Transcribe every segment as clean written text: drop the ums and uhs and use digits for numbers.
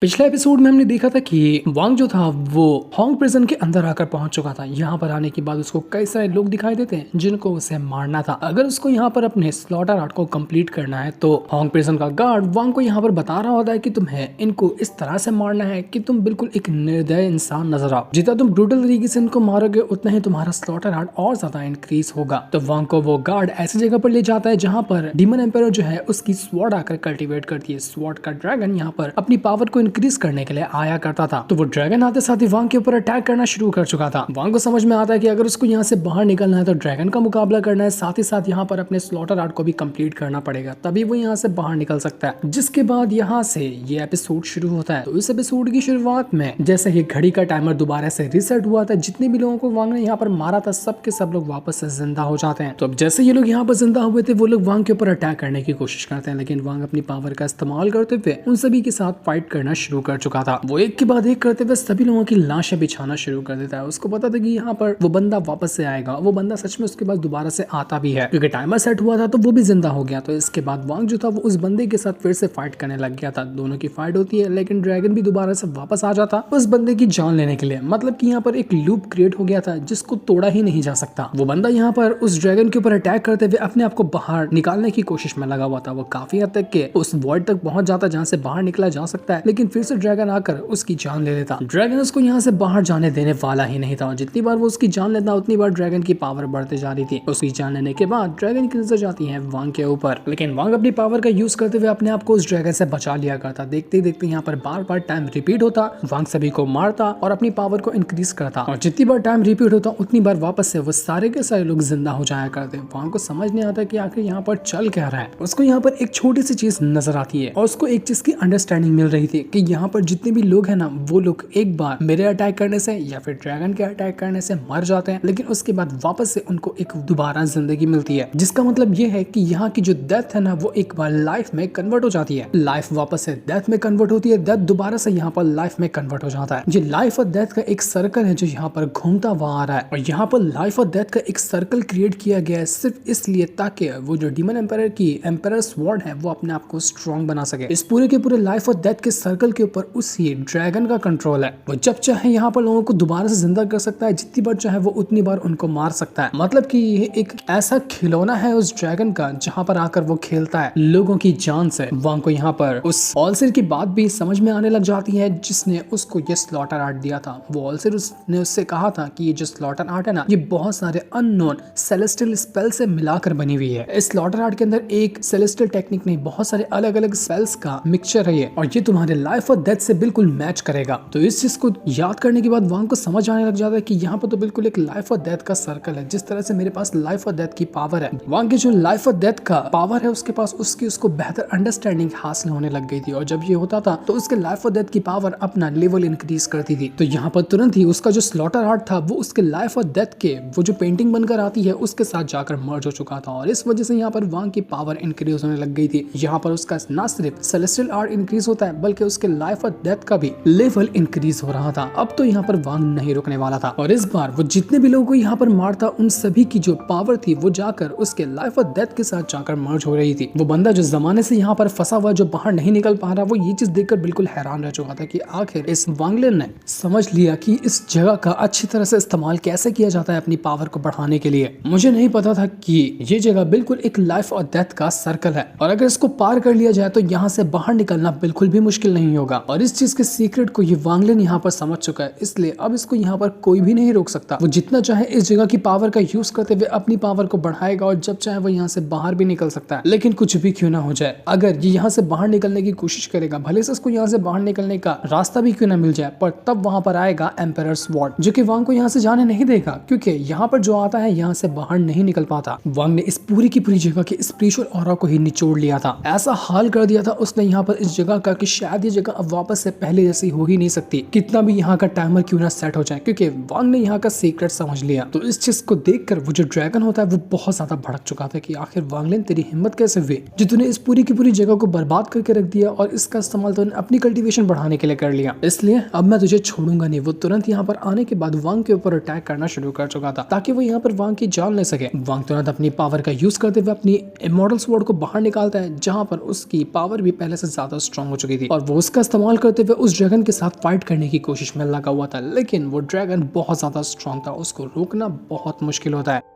पिछले एपिसोड में हमने देखा था कि वांग जो था वो हॉन्ग प्रिजन के अंदर आकर पहुंच चुका था। यहाँ पर आने के बाद उसको कई सारे लोग दिखाई देते हैं जिनको उसे मारना था। अगर उसको यहाँ पर अपने स्लॉटर आर्ट को कंप्लीट करना है तो हॉन्ग प्रिजन का गार्ड वांग को यहाँ पर बता रहा होता है कि तुम्हें इनको इस तरह से मारना है कि तुम बिल्कुल एक निर्दय इंसान नजर आओ। जितना तुम ब्रूटल तरीके से इनको मारोगे उतना ही तुम्हारा स्लॉटर आर्ट और ज्यादा इंक्रीज होगा। तो वांग को वो गार्ड ऐसी जगह पर ले जाता है जहाँ पर डीमन एम्पायर जो है उसकी स्वॉर्ड आकर कल्टीवेट करती है। स्वॉर्ड का ड्रैगन यहाँ पर अपनी पावर को इंक्रीज करने के लिए आया करता था। तो वो ड्रैगन आते साथ ही वांग के ऊपर अटैक करना शुरू कर चुका था। वांग को समझ में आता है कि अगर उसको यहाँ से बाहर निकलना है तो ड्रैगन का मुकाबला करना है, साथ ही साथ यहाँ पर अपने स्लॉटर आर्ट को भी कंप्लीट करना पड़ेगा, तभी वो यहाँ से बाहर निकल सकता है। जिसके बाद यहाँ से ये एपिसोड शुरू होता है। तो इस एपिसोड की शुरुआत में जैसे ही घड़ी का टाइमर दोबारा से रिसेट हुआ था, जितने भी लोगों को वांग ने यहाँ पर मारा था सब के सब लोग वापस से जिंदा हो जाते हैं। तो अब जैसे ये लोग यहाँ पर जिंदा हुए थे वो लोग वांग के ऊपर अटैक करने की कोशिश करते हैं, लेकिन वांग अपनी पावर का इस्तेमाल करते हुए उन सभी के साथ फाइट करना शुरू कर चुका था। वो एक के बाद एक करते हुए सभी लोगों की लाशें बिछाना शुरू कर देता है। उसको पता था कि यहाँ पर वो बंदा वापस से आएगा। वो बंदा सच में उसके बाद दोबारा से आता भी है, क्योंकि टाइमर सेट हुआ था तो वो भी जिंदा हो गया। तो इसके बाद वांग जो था वो उस बंदे के साथ फिर से फाइट करने लग गया था। दोनों की फाइट होती है, लेकिन ड्रैगन भी दोबारा से वापस आ जाता उस बंदे की जान लेने के लिए। मतलब कि यहाँ पर एक लूप क्रिएट हो गया था जिसको तोड़ा ही नहीं जा सकता। वो बंदा यहाँ पर उस ड्रैगन के ऊपर अटैक करते हुए अपने आप को बाहर निकालने की कोशिश में लगा हुआ था। वो काफी हद तक के उस वॉइड तक पहुंच जाता जहाँ से बाहर निकला जा सकता है, लेकिन फिर से ड्रैगन आकर उसकी जान ले लेता। ड्रैगन उसको यहाँ से बाहर जाने देने वाला ही नहीं था, और जितनी बार वो उसकी जान लेता उतनी बार ड्रैगन की पावर बढ़ते जा रही थी। उसकी जान लेने के बाद ड्रैगन की नजर जाती है वांग के ऊपर, लेकिन वांग अपनी पावर का यूज करते हुए अपने आप को उस ड्रैगन से बचा लिया करता। देखते ही देखते यहाँ पर बार बार टाइम रिपीट होता, वांग सभी को मारता और अपनी पावर को इंक्रीज करता, और जितनी बार टाइम रिपीट होता उतनी बार वापस से वो सारे के सारे लोग जिंदा हो जाया करते। वांग को समझ नहीं आता कि आखिर यहाँ पर चल क्या रहा है। उसको यहाँ पर एक छोटी सी चीज नजर आती है और उसको एक चीज की अंडरस्टैंडिंग मिल रही थी कि यहाँ पर जितने भी लोग हैं ना वो लोग एक बार मेरे अटैक करने से या फिर ड्रैगन के अटैक करने से मर जाते हैं, लेकिन उसके बाद वापस से उनको एक दोबारा जिंदगी मिलती है। जिसका मतलब ये है कि यहाँ की जो डेथ है ना वो एक बार लाइफ में कन्वर्ट हो जाती है। लाइफ वापस से डेथ में कन्वर्ट होती है, डेथ दोबारा से यहाँ पर लाइफ में कन्वर्ट हो जाता है। ये लाइफ और डेथ का एक सर्कल है जो यहाँ पर घूमता हुआ आ रहा है, और यहाँ पर लाइफ और डेथ का एक सर्कल क्रिएट किया गया है सिर्फ इसलिए ताकि वो जो डीमन एम्पायर की एम्पायर स्वॉर्ड है वो अपने आप को स्ट्रॉन्ग बना सके। इस पूरे के पूरे लाइफ और डेथ के सर्कल के ऊपर उसी ड्रैगन का कंट्रोल है। वो जब चाहे यहाँ पर लोगों को दोबारा से जिंदा कर सकता है, जितनी बार चाहे वो उतनी बार उनको मार सकता है। मतलब कि ये एक ऐसा खिलौना है उस ड्रैगन का जहाँ पर आकर वो खेलता है लोगों की जान से। वांग को यहाँ पर उस ऑलसिर की बात भी समझ में आने लग जाती है जिसने उसको ये स्लॉटर आर्ट दिया था। वो ऑलसिर उसने उससे कहा था कि ये जो स्लॉटर आर्ट है ना ये बहुत सारे अननोन सेलेस्टियल स्पेल से मिलाकर बनी हुई है। इस स्लॉटर आर्ट के अंदर एक सेलेस्टियल टेक्निक नहीं, बहुत सारे अलग अलग स्पेल्स का मिक्सचर है ये, और ये तुम्हारे लाइफ और डेथ से बिल्कुल मैच करेगा। तो इस चीज को याद करने के बाद वांग को समझ आने लग जाता है कि यहाँ पर तो बिल्कुल एक लाइफ और डेथ का सर्कल है। जिस तरह से मेरे पास लाइफ और डेथ की पावर है, वांग की जो लाइफ और डेथ का पावर है उसके पास उसको बेहतर अंडरस्टैंडिंग हासिल होने लग गई थी, और जब ये होता था तो उसके लाइफ और डेथ की पावर अपना लेवल इंक्रीज करती थी। तो यहाँ पर तुरंत ही उसका जो स्लॉटर आर्ट था वो उसके लाइफ और डेथ के वो जो पेंटिंग बनकर आती है उसके साथ जाकर मर्ज हो चुका था, और इस वजह से यहाँ पर वांग की पावर इंक्रीज होने लग गई थी। यहाँ पर उसका न सिर्फ सेलेस्टियल आर्ट इंक्रीज होता है बल्कि उसके लाइफ और डेथ का भी लेवल इंक्रीज हो रहा था। अब तो यहाँ पर वांग नहीं रुकने वाला था, और इस बार वो जितने भी लोगों को यहाँ पर मारता उन सभी की जो पावर थी वो जाकर उसके लाइफ और डेथ के साथ जाकर मर्ज हो रही थी। वो बंदा जो जमाने से यहाँ पर फंसा हुआ जो बाहर नहीं निकल पा रहा, वो ये चीज देखकर बिल्कुल हैरान रह चुका था कि आखिर इस वांगलिन ने समझ लिया कि इस जगह का अच्छी तरह से इस्तेमाल कैसे किया जाता है अपनी पावर को बढ़ाने के लिए। मुझे नहीं पता था कि ये जगह बिल्कुल एक लाइफ और डेथ का सर्कल है, और अगर इसको पार कर लिया जाए तो यहाँ से बाहर निकलना बिल्कुल भी मुश्किल नहीं होगा। और इस चीज के सीक्रेट को ये वांगलिन यहाँ पर समझ चुका है, इसलिए अब इसको यहाँ पर कोई भी नहीं रोक सकता। वो जितना चाहे इस जगह की पावर का यूज करते हुए अपनी पावर को बढ़ाएगा, और जब चाहे वो यहाँ से बाहर भी निकल सकता है। लेकिन कुछ भी क्यों ना हो जाए, अगर ये यहाँ से बाहर निकलने की कोशिश करेगा, भले से इसको यहाँ से बाहर निकलने का रास्ता भी क्यों ना मिल जाए, पर तब वहां पर आएगा एम्पायर स्वॉर्ड जो कि वांग को यहाँ से जाने नहीं देगा, क्योंकि यहाँ पर जो आता है यहाँ से बाहर नहीं निकल पाता। वांग ने इस पूरी की पूरी जगह के स्पिरिचुअल ऑरा को ही निचोड़ लिया था। ऐसा हाल कर दिया था उसने यहाँ पर इस जगह का कि शायद ये जगह अब वापस से पहले जैसी हो ही नहीं सकती, कितना भी यहाँ का टाइमर क्यों ना सेट हो जाए, क्योंकि वांग ने यहाँ का सीक्रेट समझ लिया। तो इस चीज को देखकर वो जो ड्रैगन होता है वो बहुत ज्यादा भड़क चुका था कि आखिर वांगलिन तेरी हिम्मत कैसे हुई जो तूने इस पूरी की पूरी जगह को बर्बाद करके रख दिया, और इसका इस्तेमाल तूने अपनी कल्टीवेशन बढ़ाने के लिए कर लिया, इसलिए अब मैं तुझे छोड़ूंगा नहीं। वो तुरंत यहाँ पर आने के बाद वांग के ऊपर अटैक करना शुरू कर चुका था ताकि वो यहाँ पर वांग की जान ले सके। वांग तुरंत अपनी पावर का यूज करते हुए अपनी इमॉर्टल स्वॉर्ड को बाहर निकालता है, जहाँ पर उसकी पावर भी पहले से ज्यादा स्ट्रॉन्ग हो चुकी थी, और वो उसका इस्तेमाल करते हुए उस ड्रैगन के साथ फाइट करने की कोशिश में लगा हुआ था, लेकिन वो ड्रैगन बहुत ज्यादा स्ट्रांग था, उसको रोकना बहुत मुश्किल होता है।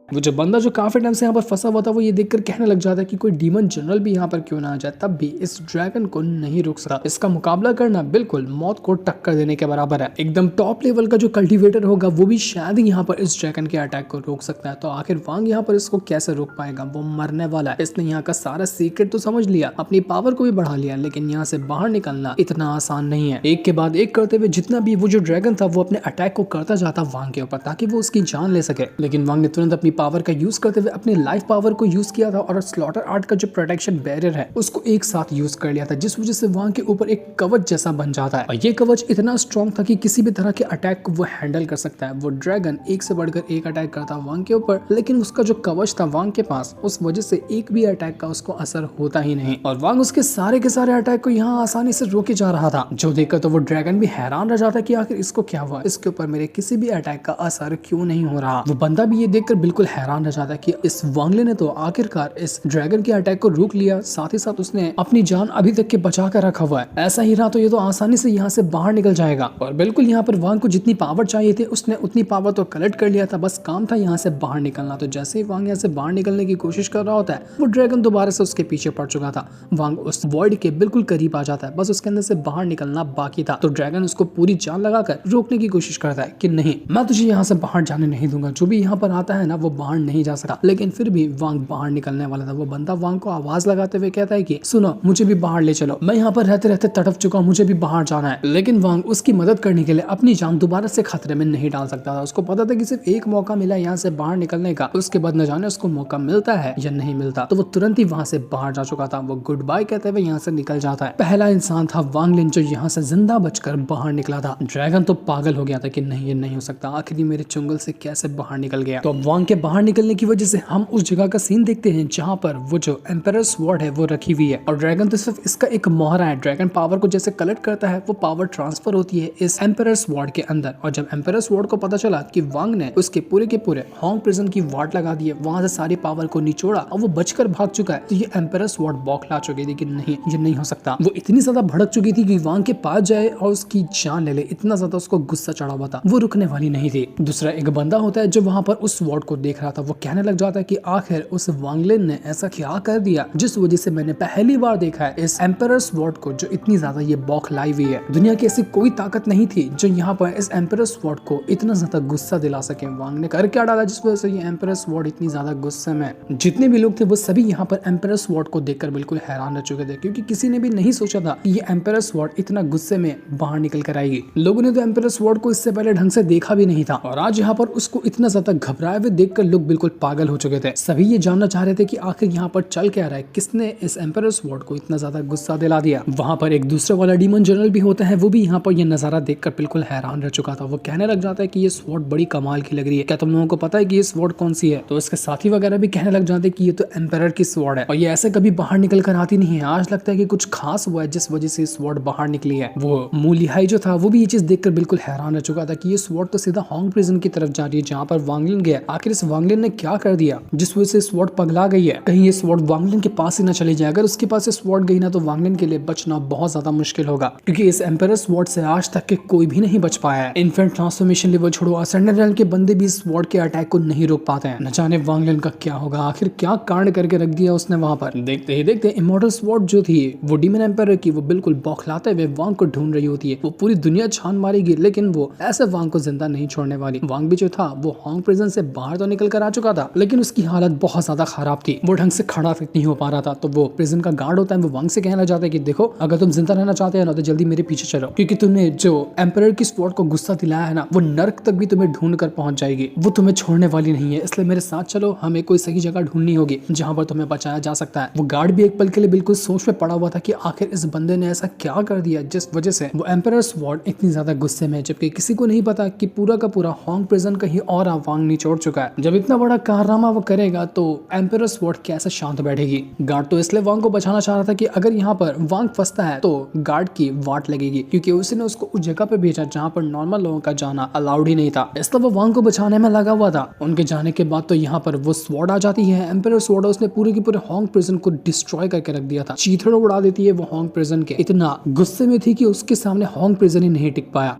वो जो बंदा जो काफी टाइम से यहाँ पर फंसा हुआ था वो ये देखकर कहने लग जाता है कि कोई डीमन जनरल भी यहाँ पर क्यों ना आ जाए, तब भी इस ड्रैगन को नहीं रोक सका। इसका मुकाबला करना बिल्कुल मौत को टक्कर देने के बराबर है। एकदम टॉप लेवल का जो कल्टीवेटर होगा वो भी शायद यहाँ पर इस ड्रैगन के अटैक को रोक सकता है। तो आखिर वांग यहाँ पर इसको कैसे रोक पाएगा? वो मरने वाला है। इसने यहाँ का सारा सीक्रेट तो समझ लिया, अपनी पावर को भी बढ़ा लिया, लेकिन यहाँ से बाहर निकलना इतना आसान नहीं है। एक के बाद एक करते हुए जितना भी वो जो ड्रैगन था वो अपने अटैक को करता जाता वांग के ऊपर, ताकि वो उसकी जान ले सके। लेकिन वांग ने तुरंत अपनी पावर का यूज करते हुए अपने लाइफ पावर को यूज किया था और स्लॉटर आर्ट का जो प्रोटेक्शन बैरियर है उसको एक साथ यूज कर लिया था, जिस वजह से वांग के ऊपर एक कवच जैसा बन जाता है। और ये कवच इतना स्ट्रॉन्ग था कि किसी भी तरह के अटैक को वो हैंडल कर सकता है। वो ड्रैगन एक से बढ़कर एक अटैक करता वांग के ऊपर, लेकिन उसका जो कवच था वांग के पास, उस वजह से एक भी अटैक का उसको असर होता ही नहीं और वांग उसके सारे के सारे अटैक को यहाँ आसानी से रोके जा रहा था। जो देखकर तो वो ड्रैगन भी हैरान रह जाता कि आखिर इसको क्या हुआ, इसके ऊपर मेरे किसी भी अटैक का असर क्यों नहीं हो रहा। वो बंदा भी ये देखकर बिल्कुल हैरान रह जाता कि इस वांगले ने तो आखिरकार इस ड्रैगन के अटैक को रोक लिया, साथ ही साथ उसने अपनी जान अभी तक के बचा कर रखा हुआ है। ऐसा ही रहा तो ये तो आसानी से यहाँ से बाहर निकल जाएगा। और बिल्कुल यहाँ पर वांग को जितनी पावर चाहिए थी उसने उतनी पावर तो कलेक्ट कर लिया था, बस काम था यहाँ से बाहर निकलना। तो जैसे ही वांग यहाँ से बाहर निकलने की कोशिश कर रहा होता है वो ड्रैगन दोबारा से उसके पीछे पड़ चुका था। वांग उस वॉइड के बिल्कुल करीब आ जाता है, बस उसके अंदर से बाहर निकलना बाकी था। तो ड्रैगन उसको पूरी जान लगाकर रोकने की कोशिश करता है कि नहीं, मैं तुझे यहाँ से बाहर जाने नहीं दूंगा, जो भी यहाँ पर आता है ना वो बाहर नहीं जा सकता। लेकिन फिर भी वांग बाहर निकलने वाला था। वो बंदा वांग को आवाज लगाते हुए कहता है कि सुनो, मुझे भी बाहर ले चलो, मैं यहाँ पर रहते रहते तड़प चुका हूँ, मुझे भी बाहर जाना है। लेकिन वांग उसकी मदद करने के लिए अपनी जान दोबारा से खतरे में नहीं डाल सकता था। उसको पता था कि सिर्फ एक मौका मिला यहाँ से बाहर निकलने का, उसके बाद न जाने उसको मौका मिलता है या नहीं मिलता। तो वो तुरंत ही वहां से बाहर जा चुका था। वो गुड बाय कहते हुए यहाँ से निकल जाता है। पहला इंसान था वांग लिन जो यहाँ से जिंदा बचकर बाहर निकला था। ड्रैगन तो पागल हो गया था कि नहीं, ये नहीं हो सकता, आखिर मेरे चुंगल से कैसे बाहर निकल गया। तो अब वांग के बाहर निकलने की वजह से हम उस जगह का सीन देखते हैं जहाँ पर वो जो एम्परर स्वॉर्ड है वो रखी हुई है और ड्रैगन तो सिर्फ इसका एक मोहरा है। ड्रैगन पावर को जैसे कलेक्ट करता है वो पावर ट्रांसफर होती है इस एम्परर स्वॉर्ड के अंदर। और जब एम्परर स्वॉर्ड को पता चला कि वांग ने उसके पूरे के पूरे होंग प्रिजन की वार्ड लगा दी है, वहां से सारी पावर को निचोड़ा और वो बचकर भाग चुका है, तो ये एम्परर स्वॉर्ड बौखला चुकी थी कि नहीं, ये नहीं हो सकता। वो इतनी ज्यादा भड़क चुकी थी कि वांग के पास जाए और उसकी जान ले ले, इतना ज्यादा उसको गुस्सा चढ़ा हुआ था, वो रुकने वाली नहीं थी। दूसरा एक बंदा होता है जो वहां पर उस स्वॉर्ड को देख रहा था। वो कहने लग जाता है कि आखिर उस वांगलिन ने ऐसा क्या कर दिया जिस वजह से मैंने पहली बार देखा है इस एम्परर स्वॉर्ड को जो इतनी ज्यादा ये बौखलाई हुई है। दुनिया की ऐसी कोई ताकत नहीं थी जो यहाँ पर इस एम्परर स्वॉर्ड को इतना ज्यादा गुस्सा दिला सके। वांग ने कर क्या डाला जिस वजह से ये एम्परर स्वॉर्ड इतनी ज्यादा गुस्से में? जितने भी लोग थे वो सभी यहाँ पर एम्परर स्वॉर्ड को देखकर बिल्कुल हैरान रह चुके थे, क्योंकि किसी ने भी नहीं सोचा था कि ये एम्परर स्वॉर्ड इतना गुस्से में बाहर निकल कर आएगी। लोगों ने तो एम्परर स्वॉर्ड को इससे पहले ढंग से देखा भी नहीं था और आज यहाँ पर उसको इतना ज्यादा घबराए हुए देखकर लोग बिल्कुल पागल हो चुके थे। सभी ये जानना चाह रहे थे कि आखिर यहाँ पर चल क्या रहा है, किसने इस एम्परर स्वॉर्ड को इतना ज्यादा गुस्सा दिला दिया। वहां पर एक दूसरा वाला डीमन जनरल भी होता है, वो भी यहाँ पर ये नजारा देखकर बिल्कुल हैरान रह चुका था। वो कहने लग जाता है कि ये स्वॉर्ड बड़ी कमाल की लग रही है, क्या तुम लोगों को पता है कि ये स्वॉर्ड कौन सी है? तो इसके साथी वगैरह भी कहने लग जाते हैं कि ये तो एम्परर की स्वॉर्ड है और ये ऐसे कभी बाहर निकल कर आती नहीं है, आज लगता है कि कुछ खास हुआ है जिस वजह से स्वॉर्ड बाहर निकली है। वो मूलिहाई जो था वो भी ये चीज देखकर बिल्कुल हैरान रह चुका था कि ये स्वॉर्ड तो सीधा होंग प्रिजन की तरफ जा रही है जहाँ पर वांगलिन गया। आखिर इस वांगलिन ने क्या कर दिया जिस वजह से स्वॉर्ड पगला गई है? कहीं ये स्वॉर्ड वांगलिन के पास ही ना चली जाए। अगर उसके पास से स्वॉर्ड गई ना तो वांगलिन के लिए बचना बहुत ज्यादा मुश्किल होगा, क्योंकि इस एम्परर स्वॉर्ड से आज तक के कोई भी नहीं बच पाया है। इन्फेंट ट्रांसफॉर्मेशन लेवल छोड़ो, असेंडेंट लेवल के बंदे भी इस स्वॉर्ड के अटैक को नहीं रोक पाते हैं। न जाने वांगलिन का क्या होगा, आखिर क्या कांड करके रख दिया उसने वहां पर। देखते ही देखते इमॉर्टल स्वॉर्ड जो थी वो डीमन एम्परर की, वो बिल्कुल बौखलाते हुए वांग को ढूंढ रही होती है। वो पूरी दुनिया छान मारेगी लेकिन वो ऐसे वांग को जिंदा नहीं छोड़ने वाली। वांग भी जो था वो होंग प्रिजन से बाहर तो निकल कर आ चुका था, लेकिन उसकी हालत बहुत ज्यादा खराब थी, वो ढंग से खड़ा तक नहीं हो पा रहा था। तो वो प्रिजन का गार्ड होता है, वो वांग से कहना चाहता है कि देखो, अगर तुम जिंदा रहना चाहते हो ना तो जल्दी मेरे पीछे चलो, क्योंकि तुमने जो एम्परर की स्वॉर्ड को गुस्सा दिलाया है ना, वो नर्क तक भी तुम्हें ढूंढ कर पहुंच जाएगी, वो तुम्हें छोड़ने वाली नहीं है। इसलिए मेरे साथ चलो, हमें कोई सही जगह ढूंढनी होगी जहां पर तुम्हें बचाया जा सकता है। वो गार्ड भी एक पल के लिए बिल्कुल सोच में पड़ा हुआ था कि आखिर इस बंदे ने ऐसा क्या कर दिया जिस वजह से वो एम्परर स्वॉर्ड इतनी ज्यादा गुस्से में है, जबकि किसी को नहीं पता कि पूरा का पूरा होंग प्रिजन कहीं और वांग निचोड़ चुका है। जब इतना बड़ा कारनामा वो करेगा तो एम्परर स्वॉर्ड कैसे शांत बैठेगी। गार्ड तो इसलिए वांग को बचाना चाह रहा था कि अगर यहाँ पर वांग फंसता है तो गार्ड की वाट लगेगी, क्योंकि उसने उसको उस जगह पे भेजा जहाँ पर नॉर्मल लोगों का जाना अलाउड ही नहीं था। इसलिए वो वांग को बचाने में लगा हुआ था। उनके जाने के बाद तो यहाँ पर वो स्वॉर्ड आ जाती है, एम्परर स्वॉर्ड। उसने पूरे के पूरे होंग प्रिजन को डिस्ट्रॉय करके रख दिया था, चीथड़ों उड़ा देती है वो होंग प्रिजन के। इतना गुस्से में थी कि उसके सामने होंग प्रिजन ही नहीं टिक पाया।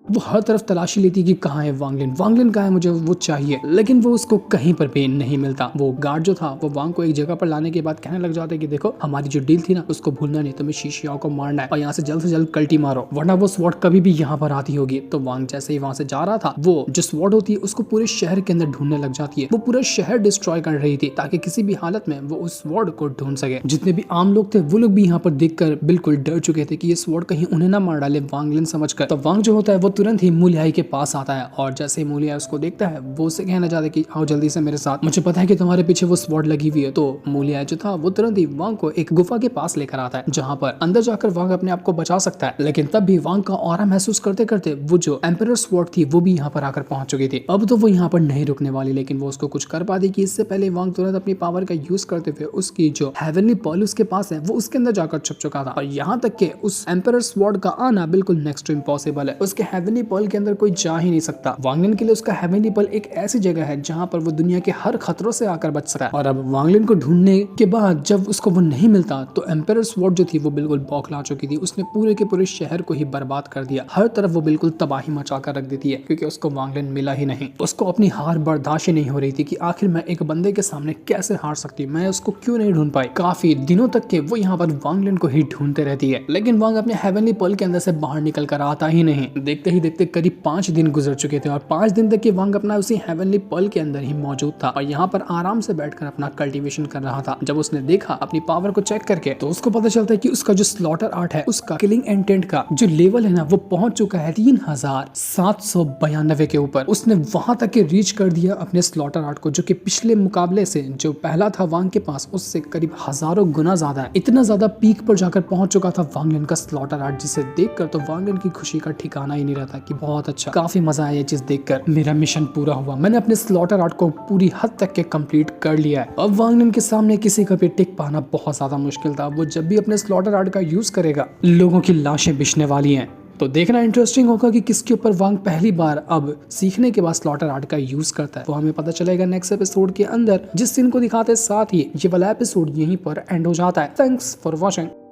वो हर तरफ तलाशी लेती कि कहाँ है वांगलिन, वांगलिन कहाँ है, मुझे वो चाहिए, लेकिन वो उसको कहीं पर भी नहीं मिलता। वो गार्ड जो था वो वांग को एक जगह पर लाने के बाद कहने लग जाता है कि देखो हमारी जो डील थी ना उसको भूलना नहीं, तुम्हें शीशियाओं को मारना है और यहाँ से जल्द कल्टी मारो, वरना वो स्वॉर्ड कभी भी यहाँ पर आती होगी। तो वांग जैसे ही वहां से जा रहा था, वो जो स्वॉर्ड होती है उसको पूरे शहर के अंदर ढूंढने लग जाती है। वो पूरा शहर डिस्ट्रॉय कर रही थी ताकि किसी भी हालत में वो उस स्वॉर्ड को ढूंढ सके। जितने भी आम लोग थे वो लोग भी यहाँ पर देखकर बिल्कुल डर चुके थे कि ये स्वॉर्ड कहीं उन्हें ना मार डाले वांगलिन समझकर। तो वांग जो होता है वो तुरंत ही मूलियाई के पास आता है और जैसे ही मूलिया उसको देखता है वो उसे कहना चाहता है कि आओ जल्दी से मेरे साथ, मुझे पता है कि तुम्हारे पीछे वो स्वॉर्ड लगी हुई है। तो मूलिया जो था वो तुरंत ही वांग को एक गुफा के पास लेकर आता है जहां पर अंदर जाकर वांग अपने आप को बचा सकता है। लेकिन तब भी वांग का ऑरा महसूस करते करते वो जो एम्परर स्वॉर्ड थी वो भी यहाँ पर आकर पहुंच चुकी थी। अब तो वो यहाँ पर नहीं रुकने वाली, लेकिन वो उसको कुछ कर पाती कि इससे पहले वांग तुरंत अपनी पावर का यूज करते हुए उसकी जो हेवनली पर्ल उसके पास है वो उसके अंदर जाकर छुप चुका था। और यहाँ तक कि उस एम्परर स्वॉर्ड का आना बिल्कुल नेक्स्ट टू इम्पॉसिबल है। उसके हेवनली पर्ल के अंदर कोई जा ही नहीं सकता। वांगलिन के लिए उसका हेवनली पर्ल एक ऐसी जगह है जहां पर वो दुनिया के हर खतरों से आकर बच सकता है। और अब वांगलिन को ढूंढने के बाद जब उसको वो नहीं मिलता तो एम्परर स्वॉर्ड जो थी वो बिल्कुल बौखला चुकी थी। उसने पूरे के पूरे शहर को ही बर्बाद कर दिया, हर तरफ वो बिल्कुल तबाही मचा कर रख देती है, क्योंकि उसको वांगलिन मिला ही नहीं। उसको अपनी हार बर्दाश्त नहीं हो रही थी कि आखिर मैं एक बंदे के सामने कैसे हार सकती, मैं उसको क्यों नहीं ढूंढ पाई। काफी दिनों तक के वो यहाँ पर वांगलिन को ही ढूंढते रहती है, लेकिन वांग अपने हेवनली पर्ल के अंदर से बाहर निकल कर आता ही नहीं। देखते ही देखते करीब 5 दिन गुजर चुके थे और 5 दिन तक वांग अपना उसी हेवनली पर्ल के अंदर ही मौजूद था और यहाँ पर आराम से बैठकर अपना कल्टीवेशन कर रहा था। जब उसने देखा अपनी पावर को चेक करके तो उसको पता चलता है कि उसका जो स्लॉटर आर्ट है उसका किलिंग इंटेंट का जो लेवल है ना वो पहुंच चुका है 3792 के ऊपर। उसने वहां तक के रीच कर दिया अपने स्लॉटर आर्ट को, जो कि पिछले मुकाबले से जो पहला था वांग के पास उससे करीब हजारों गुना ज्यादा है। इतना ज्यादा पीक पर जाकर पहुंच चुका था वांगलिन का स्लॉटर आर्ट, जिसे देखकर तो वांगलिन की खुशी का ठिकाना ही नहीं रहता कि बहुत अच्छा, काफी मजा आया ये चीज देखकर, मेरा मिशन पूरा हुआ, मैंने अपने स्लॉटर आर्ट को पूरी हद तक के कंप्लीट कर लिया है। अब वांगलिन के सामने किसी का भी टिक पाना बहुत ज्यादा मुश्किल था। वो जब भी अपने स्लॉटर आर्ट का यूज करेगा लोगों की लाशें बिछने वाली हैं। तो देखना इंटरेस्टिंग होगा कि किसके ऊपर वांग पहली बार अब सीखने के बाद स्लॉटर आर्ट का यूज करता है। वो हमें पता चलेगा नेक्स्ट एपिसोड के अंदर, जिस सीन को दिखाते साथ ही ये वाला एपिसोड यहीं पर एंड हो जाता है। Thanks for watching.